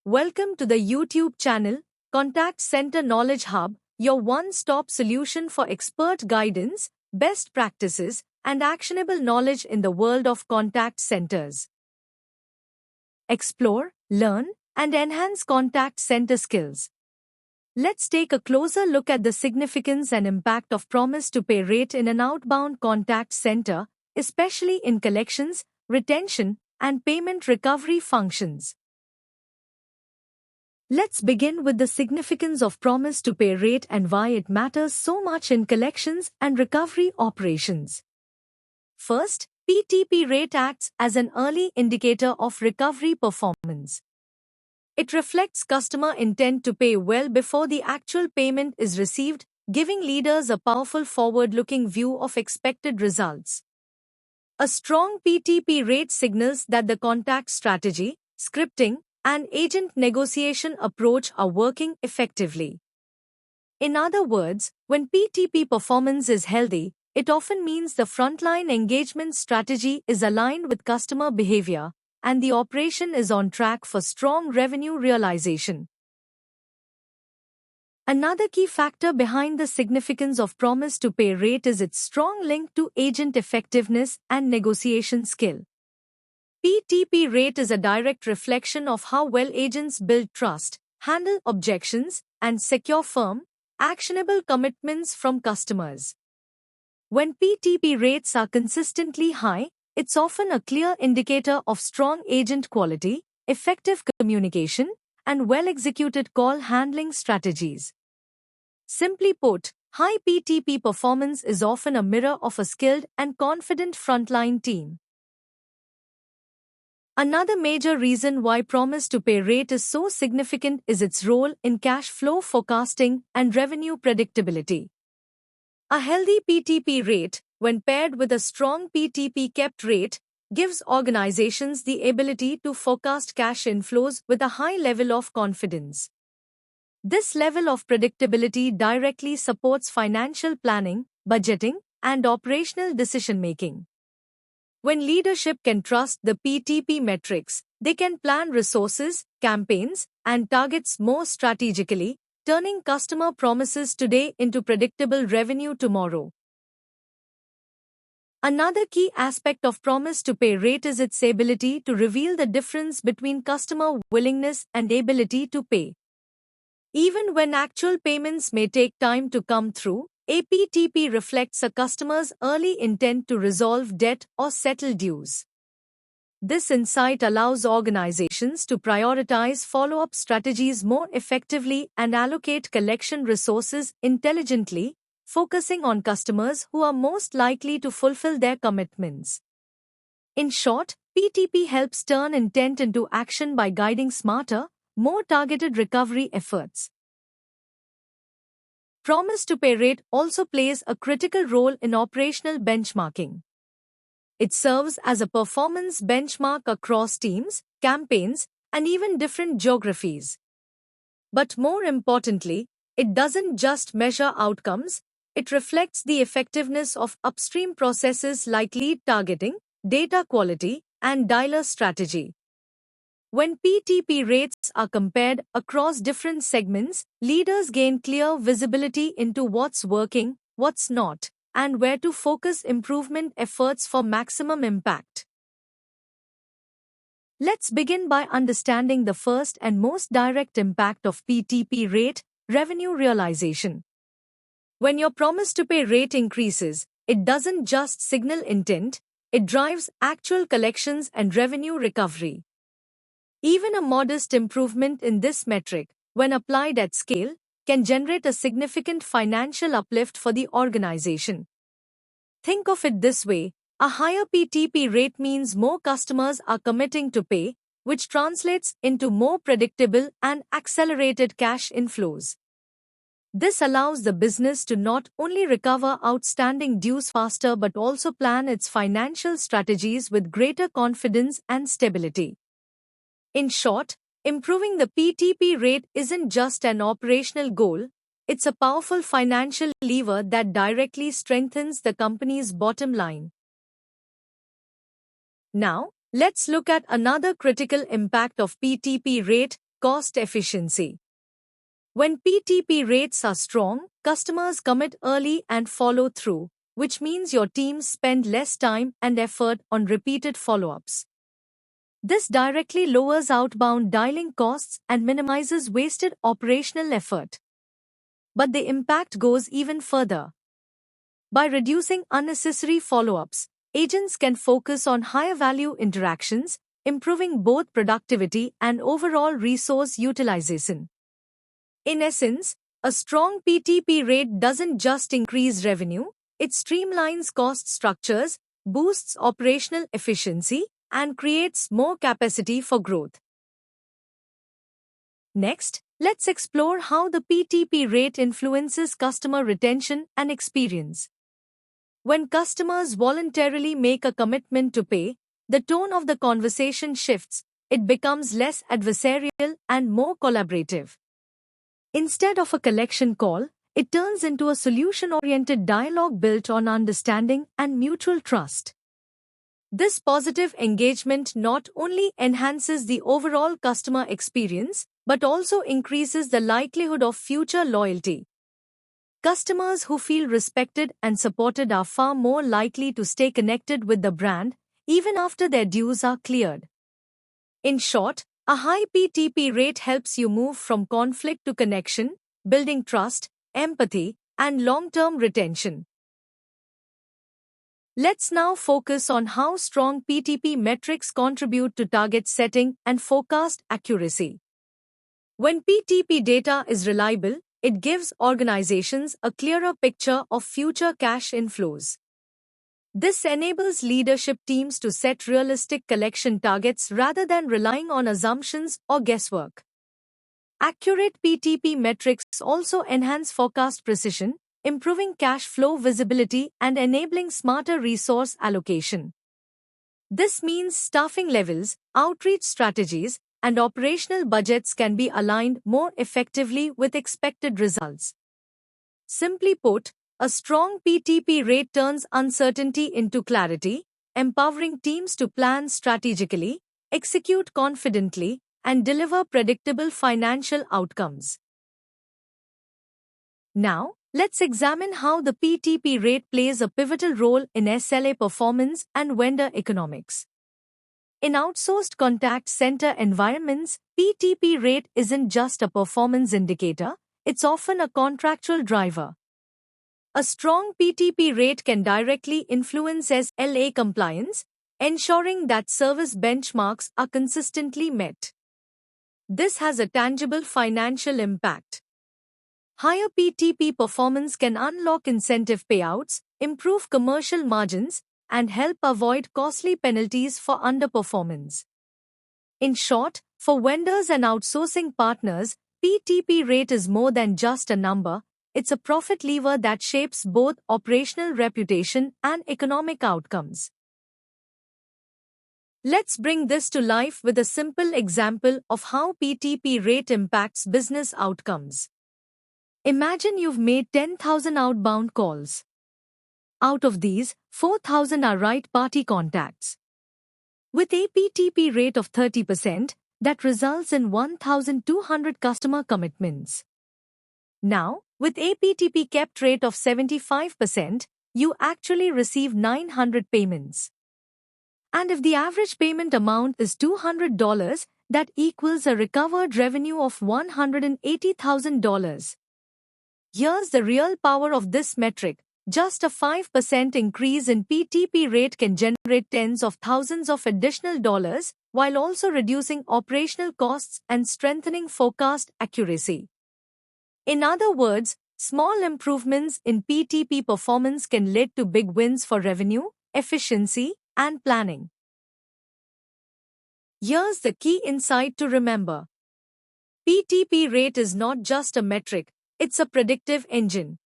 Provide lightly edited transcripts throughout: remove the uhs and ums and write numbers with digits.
Welcome to the YouTube channel, Contact Center Knowledge Hub, your one-stop solution for expert guidance, best practices, and actionable knowledge in the world of contact centers. Explore, learn, and enhance contact center skills. Let's take a closer look at the significance and impact of promise to pay rate in an outbound contact center, especially in collections, retention, and payment recovery functions. Let's begin with the significance of promise to pay rate and why it matters so much in collections and recovery operations. First, PTP rate acts as an early indicator of recovery performance. It reflects customer intent to pay well before the actual payment is received, giving leaders a powerful forward-looking view of expected results. A strong PTP rate signals that the contact strategy, scripting, and agent negotiation approach are working effectively. In other words, when PTP performance is healthy, it often means the frontline engagement strategy is aligned with customer behavior, and the operation is on track for strong revenue realization. Another key factor behind the significance of promise to pay rate is its strong link to agent effectiveness and negotiation skill. PTP rate is a direct reflection of how well agents build trust, handle objections, and secure firm, actionable commitments from customers. When PTP rates are consistently high, it's often a clear indicator of strong agent quality, effective communication, and well-executed call handling strategies. Simply put, high PTP performance is often a mirror of a skilled and confident frontline team. Another major reason why promise to pay rate is so significant is its role in cash flow forecasting and revenue predictability. A healthy PTP rate, when paired with a strong PTP kept rate, gives organizations the ability to forecast cash inflows with a high level of confidence. This level of predictability directly supports financial planning, budgeting, and operational decision-making. When leadership can trust the PTP metrics, they can plan resources, campaigns, and targets more strategically, turning customer promises today into predictable revenue tomorrow. Another key aspect of promise to pay rate is its ability to reveal the difference between customer willingness and ability to pay. Even when actual payments may take time to come through, PTP reflects a customer's early intent to resolve debt or settle dues. This insight allows organizations to prioritize follow-up strategies more effectively and allocate collection resources intelligently, focusing on customers who are most likely to fulfill their commitments. In short, PTP helps turn intent into action by guiding smarter, more targeted recovery efforts. Promise to pay rate also plays a critical role in operational benchmarking. It serves as a performance benchmark across teams, campaigns, and even different geographies. But more importantly, it doesn't just measure outcomes, it reflects the effectiveness of upstream processes like lead targeting, data quality, and dialer strategy. When PTP rates are compared across different segments, leaders gain clear visibility into what's working, what's not, and where to focus improvement efforts for maximum impact. Let's begin by understanding the first and most direct impact of PTP rate, revenue realization. When your promise to pay rate increases, it doesn't just signal intent, it drives actual collections and revenue recovery. Even a modest improvement in this metric, when applied at scale, can generate a significant financial uplift for the organization. Think of it this way, a higher PTP rate means more customers are committing to pay, which translates into more predictable and accelerated cash inflows. This allows the business to not only recover outstanding dues faster but also plan its financial strategies with greater confidence and stability. In short, improving the PTP rate isn't just an operational goal, it's a powerful financial lever that directly strengthens the company's bottom line. Now, let's look at another critical impact of PTP rate, cost efficiency. When PTP rates are strong, customers commit early and follow through, which means your teams spend less time and effort on repeated follow-ups. This directly lowers outbound dialing costs and minimizes wasted operational effort. But the impact goes even further. By reducing unnecessary follow-ups, agents can focus on higher-value interactions, improving both productivity and overall resource utilization. In essence, a strong PTP rate doesn't just increase revenue, it streamlines cost structures, boosts operational efficiency, and creates more capacity for growth. Next, let's explore how the PTP rate influences customer retention and experience. When customers voluntarily make a commitment to pay, the tone of the conversation shifts, it becomes less adversarial and more collaborative. Instead of a collection call, it turns into a solution-oriented dialogue built on understanding and mutual trust. This positive engagement not only enhances the overall customer experience, but also increases the likelihood of future loyalty. Customers who feel respected and supported are far more likely to stay connected with the brand, even after their dues are cleared. In short, a high PTP rate helps you move from conflict to connection, building trust, empathy, and long-term retention. Let's now focus on how strong PTP metrics contribute to target setting and forecast accuracy. When PTP data is reliable, it gives organizations a clearer picture of future cash inflows. This enables leadership teams to set realistic collection targets rather than relying on assumptions or guesswork. Accurate PTP metrics also enhance forecast precision, improving cash flow visibility and enabling smarter resource allocation. This means staffing levels, outreach strategies, and operational budgets can be aligned more effectively with expected results. Simply put, a strong PTP rate turns uncertainty into clarity, empowering teams to plan strategically, execute confidently, and deliver predictable financial outcomes. Now, let's examine how the PTP rate plays a pivotal role in SLA performance and vendor economics. In outsourced contact center environments, PTP rate isn't just a performance indicator, it's often a contractual driver. A strong PTP rate can directly influence SLA compliance, ensuring that service benchmarks are consistently met. This has a tangible financial impact. Higher PTP performance can unlock incentive payouts, improve commercial margins, and help avoid costly penalties for underperformance. In short, for vendors and outsourcing partners, PTP rate is more than just a number, it's a profit lever that shapes both operational reputation and economic outcomes. Let's bring this to life with a simple example of how PTP rate impacts business outcomes. Imagine you've made 10,000 outbound calls. Out of these, 4,000 are right-party contacts. With a PTP rate of 30%, that results in 1,200 customer commitments. Now, with a PTP kept rate of 75%, you actually receive 900 payments. And if the average payment amount is $200, that equals a recovered revenue of $180,000. Here's the real power of this metric. Just a 5% increase in PTP rate can generate tens of thousands of additional dollars, while also reducing operational costs and strengthening forecast accuracy. In other words, small improvements in PTP performance can lead to big wins for revenue, efficiency, and planning. Here's the key insight to remember. PTP rate is not just a metric, it's a predictive engine.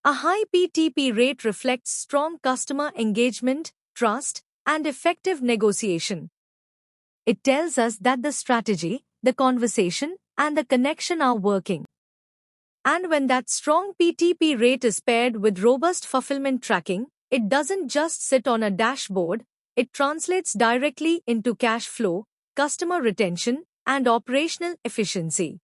A high PTP rate reflects strong customer engagement, trust, and effective negotiation. It tells us that the strategy, the conversation, and the connection are working. And when that strong PTP rate is paired with robust fulfillment tracking, it doesn't just sit on a dashboard, it translates directly into cash flow, customer retention, and operational efficiency.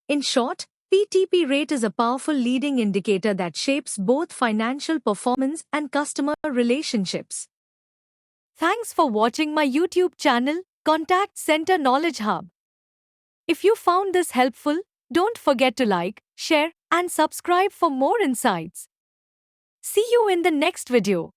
In short, PTP rate is a powerful leading indicator that shapes both financial performance and customer relationships. Thanks for watching my YouTube channel, Contact Center Knowledge Hub. If you found this helpful, don't forget to like, share, and subscribe for more insights. See you in the next video.